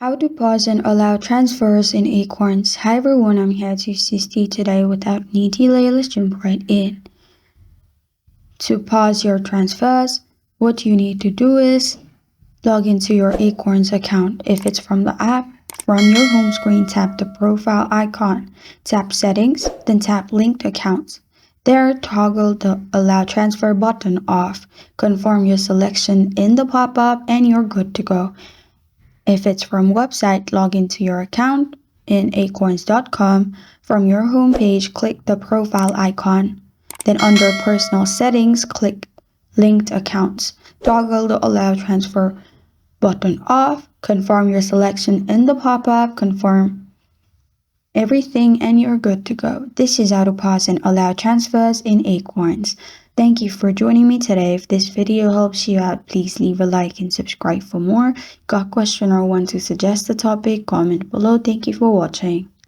How to pause and allow transfers in Acorns. Hi everyone, I'm here to assist you today. Without any delay, let's jump right in. To pause your transfers, what you need to do is log into your Acorns account. If it's from the app, from your home screen, tap the profile icon, tap settings, then tap linked accounts. There, toggle the allow transfer button off. Confirm your selection in the pop-up and you're good to go. If it's from website, log into your account in acorns.com. From your home page, click the profile icon. Then under personal settings, click linked accounts. Toggle the allow transfer button off. Confirm your selection in the pop-up. Confirm everything and you're good to go. This is how to pause and allow transfers in Acorns. Thank you for joining me today. If this video helps you out, please leave a like and subscribe for more. Got a question or want to suggest a topic? Comment below. Thank you for watching.